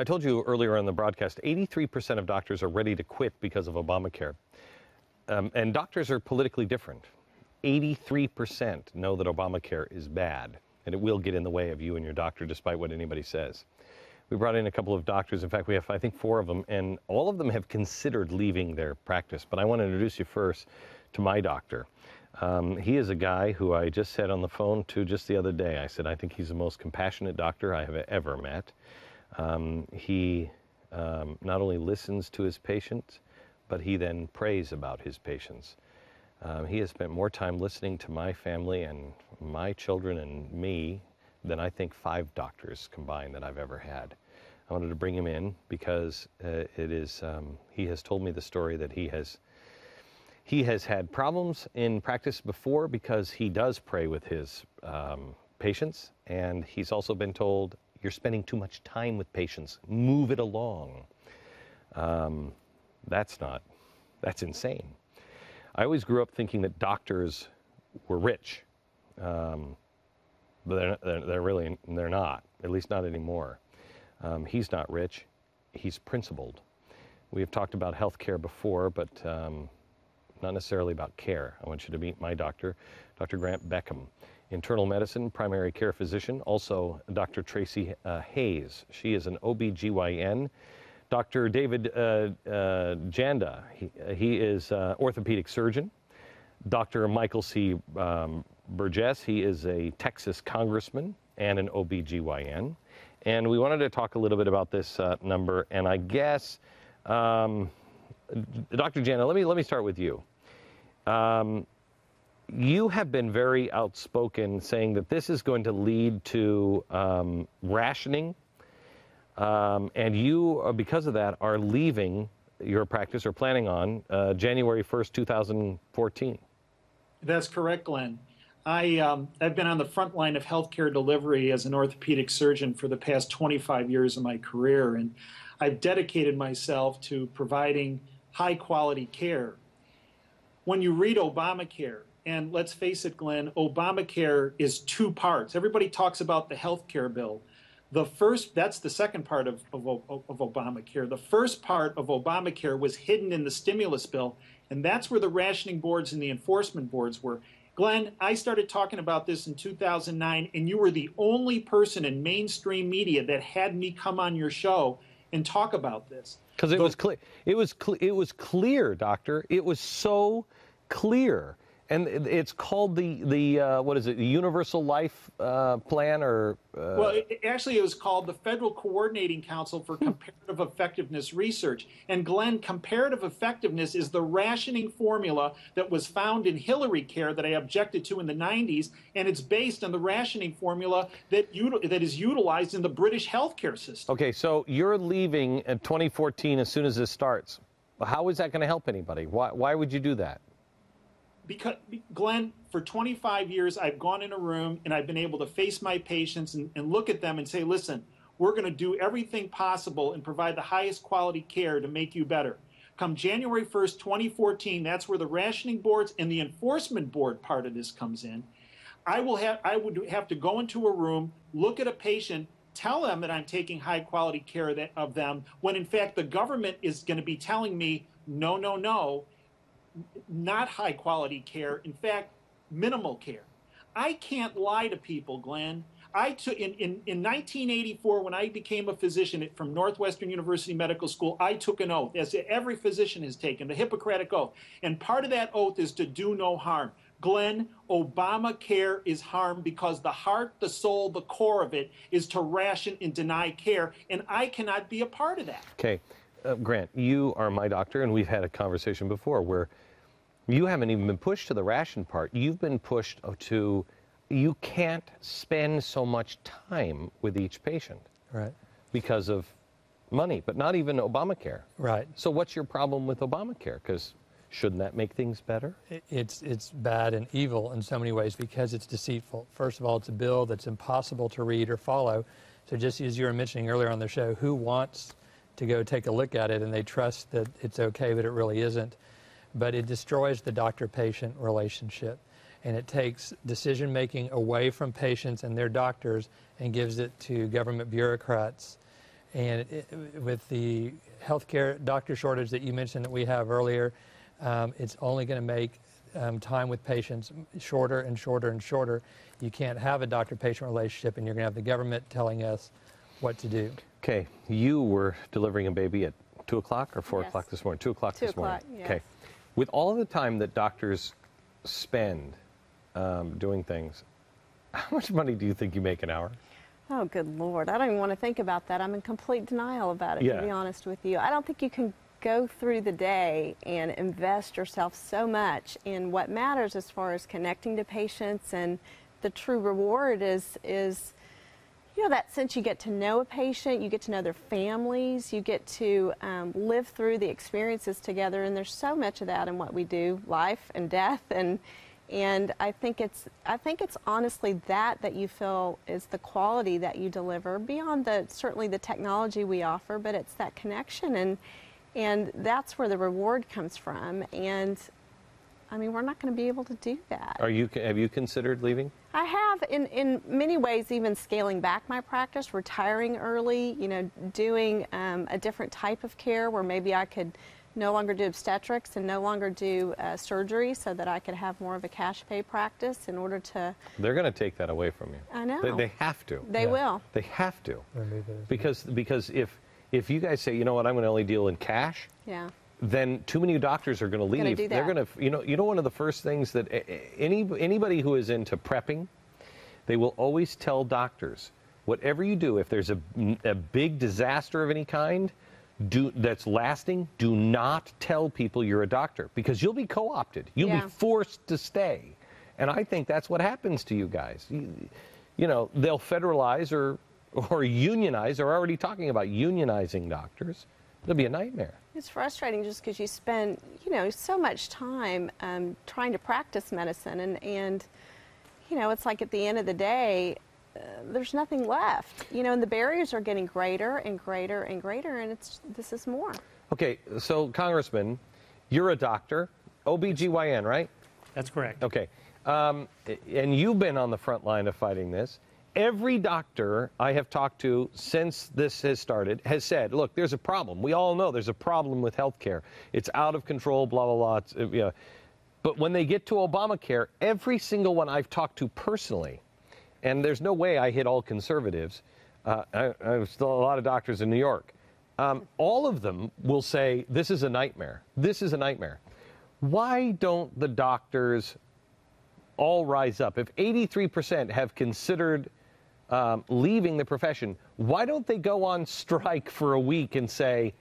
I told you earlier on the broadcast, 83% of doctors are ready to quit because of Obamacare. And doctors are politically different. 83% know that Obamacare is bad, and it will get in the way of you and your doctor, despite what anybody says. We brought in a couple of doctors. In fact, we have, I think, 4 of them, and all of them have considered leaving their practice. But I want to introduce you first to my doctor. He is a guy who I just said on the phone to just the other day. I said, I think he's the most compassionate doctor I have ever met. He not only listens to his patients, but he then prays about his patients. He has spent more time listening to my family and my children and me than I think 5 doctors combined that I've ever had. I wanted to bring him in because he has told me the story that he has had problems in practice before because he does pray with his patients, and he's also been told, you're spending too much time with patients, move it along. That's insane. I always grew up thinking that doctors were rich, but they're not, at least not anymore. He's not rich, he's principled. We have talked about health care before, but not necessarily about care. I want you to meet my doctor, Dr. Grant Beckham, internal medicine, primary care physician, also Dr. Tracy Hayes. She is an OBGYN. Dr. David Janda, he is orthopedic surgeon. Dr. Michael C. Burgess, he is a Texas congressman and an OBGYN. And we wanted to talk a little bit about this number, and I guess, Dr. Janda, let me start with you. You have been very outspoken saying that this is going to lead to rationing, and you, because of that, are leaving your practice or planning on January 1st, 2014. That's correct, Glenn. I've been on the front line of healthcare delivery as an orthopedic surgeon for the past 25 years of my career, and I've dedicated myself to providing high-quality care. When you read Obamacare, and let's face it, Glenn, Obamacare is 2 parts. Everybody talks about the healthcare bill. That's the second part of Obamacare. The first part of Obamacare was hidden in the stimulus bill, and that's where the rationing boards and the enforcement boards were. Glenn, I started talking about this in 2009, and you were the only person in mainstream media that had me come on your show and talk about this. Because it was clear. It was clear, doctor. It was so clear. And it's called the what is it, the Universal Life Plan, or? Well, actually, it was called the Federal Coordinating Council for Comparative Effectiveness Research. And Glenn, comparative effectiveness is the rationing formula that was found in Hillary Care that I objected to in the 90s, and it's based on the rationing formula that is utilized in the British healthcare system. Okay, so you're leaving in 2014 as soon as this starts. How is that going to help anybody? Why would you do that? Because, Glenn, for 25 years, I've gone in a room and I've been able to face my patients and look at them and say, listen, we're going to do everything possible and provide the highest quality care to make you better. Come January 1st, 2014, that's where the rationing boards and the enforcement board part of this comes in. I would have to go into a room, look at a patient, tell them that I'm taking high quality care of them, when in fact the government is going to be telling me, no, no, no, not high quality care, in fact, minimal care. I can't lie to people, Glenn. In 1984, when I became a physician from Northwestern University Medical School, I took an oath, as every physician has taken, the Hippocratic Oath. And part of that oath is to do no harm. Glenn, Obamacare is harm because the heart, the soul, the core of it is to ration and deny care, and I cannot be a part of that. Okay. Grant, you are my doctor, and we've had a conversation before where you haven't even been pushed to the ration part. You've been pushed to, you can't spend so much time with each patient. Right. Because of money, but not even Obamacare. Right. So what's your problem with Obamacare? Because shouldn't that make things better? It's bad and evil in so many ways because it's deceitful. First of all, it's a bill that's impossible to read or follow. So just as you were mentioning earlier on the show, who wants to go take a look at it and they trust that it's okay, but it really isn't. But it destroys the doctor-patient relationship, and it takes decision-making away from patients and their doctors and gives it to government bureaucrats And with the healthcare doctor shortage that you mentioned that we have earlier, it's only going to make time with patients shorter and shorter and shorter. You can't have a doctor-patient relationship, and you're going to have the government telling us what to do. Okay, you were delivering a baby at 2 o'clock or 4 o'clock this morning? 2 o'clock this morning. 2 o'clock, yes. Okay. With all the time that doctors spend doing things, how much money do you think you make an hour? Oh, good Lord. I don't even want to think about that. I'm in complete denial about it, Yeah. to be honest with you. I don't think you can go through the day and invest yourself so much in what matters as far as connecting to patients, and the true reward is you know, that sense you get to know a patient, you get to know their families, you get to live through the experiences together, and there's so much of that in what we do, life and death, and I think it's honestly that you feel is the quality that you deliver beyond certainly the technology we offer, but it's that connection, and that's where the reward comes from. And I mean, we're not going to be able to do that. Have you considered leaving? I have, in many ways, even scaling back my practice, retiring early, you know, doing a different type of care where maybe I could no longer do obstetrics and no longer do surgery, so that I could have more of a cash pay practice in order to... They're going to take that away from you. I know. They have to. They will. They have to. Because Because if you guys say, you know what, I'm going to only deal in cash, Yeah. then too many doctors are going to leave. Gonna do They're that. going to, you know, one of the first things that anybody who is into prepping, they will always tell doctors, whatever you do, if there's a big disaster of any kind, that's lasting, do not tell people you're a doctor, because you'll be co-opted. You'll Yeah. be forced to stay. And I think that's what happens to you guys. You know, they'll federalize or unionize. They're already talking about unionizing doctors. It'll be a nightmare. It's frustrating just because you spend, you know, so much time trying to practice medicine, and you know, it's like at the end of the day, there's nothing left, you know, and the barriers are getting greater and greater and greater, and this is more. Okay, so Congressman, you're a doctor, OBGYN, right? That's correct. Okay, and you've been on the front line of fighting this. Every doctor I have talked to since this has started has said, look, there's a problem. We all know there's a problem with health care. It's out of control, blah, blah, blah. It's, you know. But when they get to Obamacare, every single one I've talked to personally, and there's no way I hit all conservatives, there's still a lot of doctors in New York, all of them will say, this is a nightmare. This is a nightmare. Why don't the doctors all rise up? If 83% have considered leaving the profession, why don't they go on strike for a week and say,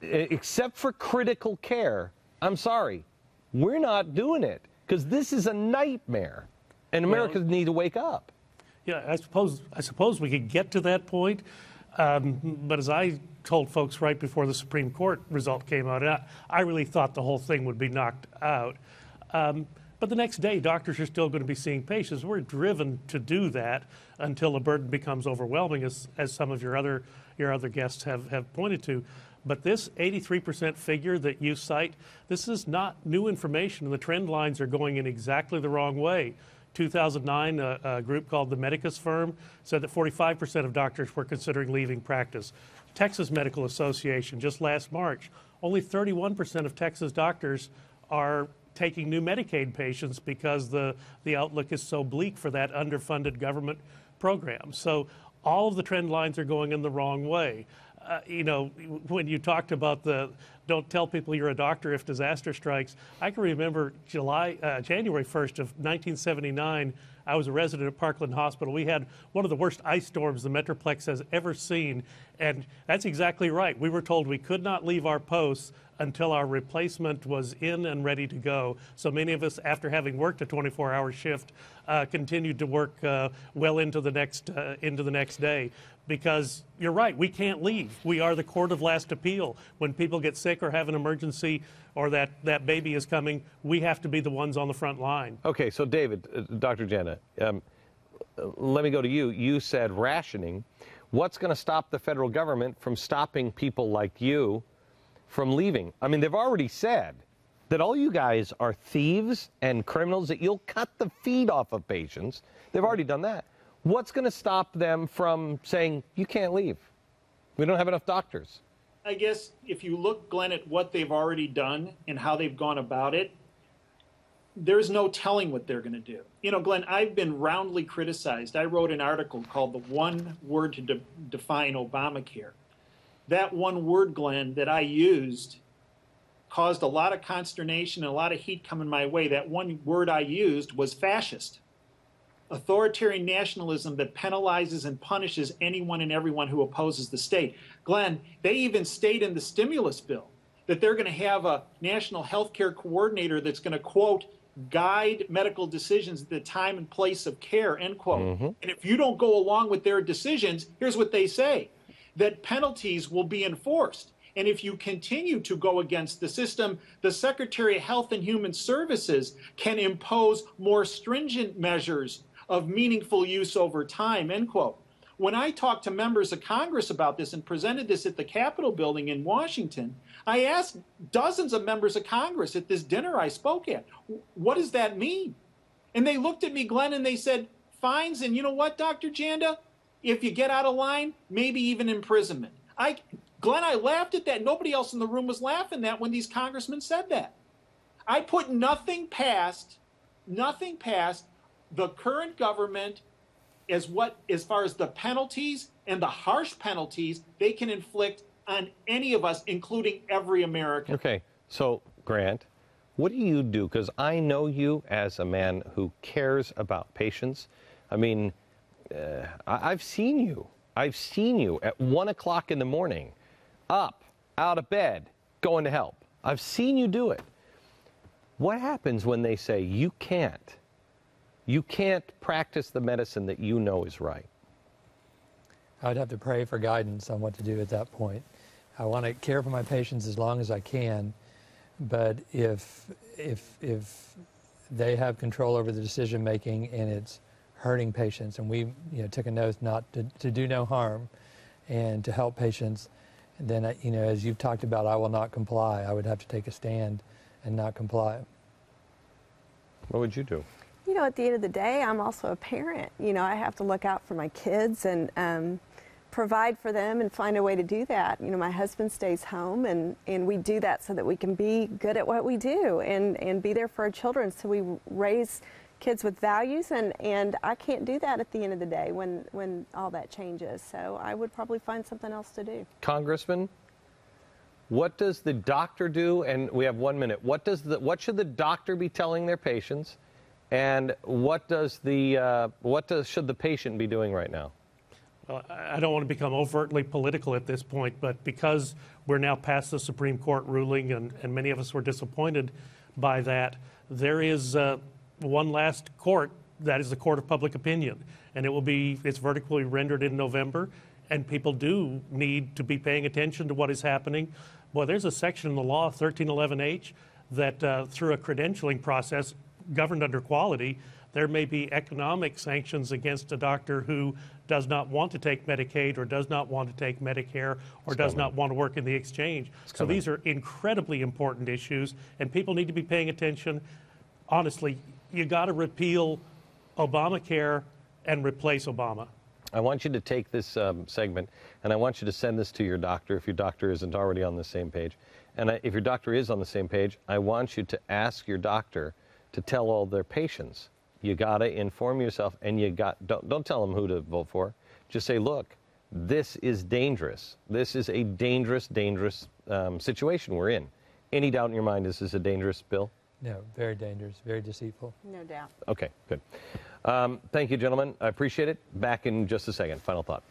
except for critical care, I'm sorry, we're not doing it, because this is a nightmare, and Americans need to wake up. Yeah, I suppose we could get to that point, but as I told folks right before the Supreme Court result came out, I really thought the whole thing would be knocked out. But the next day, doctors are still going to be seeing patients. We're driven to do that until the burden becomes overwhelming, as some of your other guests have pointed to. But this 83% figure that you cite, this is not new information, and the trend lines are going in exactly the wrong way. 2009, a group called the Medicus Firm said that 45% of doctors were considering leaving practice. Texas Medical Association, just last March, only 31% of Texas doctors are taking new Medicaid patients because the outlook is so bleak for that underfunded government program. So all of the trend lines are going in the wrong way. You know, when you talked about don't tell people you're a doctor if disaster strikes, I can remember January 1st of 1979, I was a resident at Parkland Hospital. We had one of the worst ice storms the Metroplex has ever seen, and that's exactly right. We were told we could not leave our posts until our replacement was in and ready to go. So many of us, after having worked a 24-hour shift, continued to work well into the next day. Because you're right, we can't leave. We are the court of last appeal. When people get sick or have an emergency or that baby is coming, we have to be the ones on the front line. Okay, so David, Dr. Jenna, let me go to you. You said rationing. What's going to stop the federal government from stopping people like you from leaving? I mean, they've already said that all you guys are thieves and criminals, that you'll cut the feed off of patients. They've already done that. What's going to stop them from saying, you can't leave? We don't have enough doctors. I guess if you look, Glenn, at what they've already done and how they've gone about it, there's no telling what they're going to do. You know, Glenn, I've been roundly criticized. I wrote an article called "The One Word to Define Obamacare." That one word, Glenn, that I used caused a lot of consternation and a lot of heat coming my way. That one word I used was fascist. Authoritarian nationalism that penalizes and punishes anyone and everyone who opposes the state. Glenn, they even state in the stimulus bill that they're going to have a national health care coordinator that's going to, quote, guide medical decisions at the time and place of care, end quote. Mm-hmm. And if you don't go along with their decisions, here's what they say, that penalties will be enforced. And if you continue to go against the system, the Secretary of Health and Human Services can impose more stringent measures of meaningful use over time, end quote. When I talked to members of Congress about this and presented this at the Capitol building in Washington, I asked dozens of members of Congress at this dinner I spoke at, what does that mean? And they looked at me, Glenn, and they said, fines, and you know what, Dr. Janda? If you get out of line, maybe even imprisonment. Glenn, I laughed at that. Nobody else in the room was laughing at when these congressmen said that. I put nothing past the current government as far as the penalties and the harsh penalties they can inflict on any of us, including every American. Okay, so Grant, what do you do? Because I know you as a man who cares about patients. I mean, I've seen you. I've seen you at 1 o'clock in the morning, up, out of bed, going to help. I've seen you do it. What happens when they say you can't practice the medicine that you know is right? I'd have to pray for guidance on what to do at that point. I want to care for my patients as long as I can, but if they have control over the decision making and it's hurting patients, and we took an oath not to do no harm and to help patients, then as you've talked about, I will not comply. I would have to take a stand and not comply. What would you do? You know, at the end of the day, I'm also a parent. You know, I have to look out for my kids and provide for them and find a way to do that. You know, my husband stays home, and we do that so that we can be good at what we do and be there for our children. So we raise kids with values, and I can't do that at the end of the day when all that changes. So I would probably find something else to do. Congressman, what does the doctor do? And we have 1 minute. What should the doctor be telling their patients? And what should the patient be doing right now? Well, I don't want to become overtly political at this point, but because we're now past the Supreme Court ruling and many of us were disappointed by that, there is one last court, that is the Court of Public Opinion. And its verdict will be rendered in November, and people do need to be paying attention to what is happening. Well, there's a section in the law, 1311H, that through a credentialing process governed under quality, there may be economic sanctions against a doctor who does not want to take Medicaid or does not want to take Medicare or does not want to work in the exchange. So these are incredibly important issues, and people need to be paying attention. Honestly, you got to repeal Obamacare and replace Obama. I want you to take this segment, and I want you to send this to your doctor if your doctor isn't already on the same page. And if your doctor is on the same page, I want you to ask your doctor to tell all their patients. You got to inform yourself, and don't tell them who to vote for. Just say, look, this is dangerous. This is a dangerous situation we're in. Any doubt in your mind this is a dangerous bill? No, very dangerous, very deceitful. No doubt. Okay, good. Thank you, gentlemen. I appreciate it. Back in just a second. Final thought.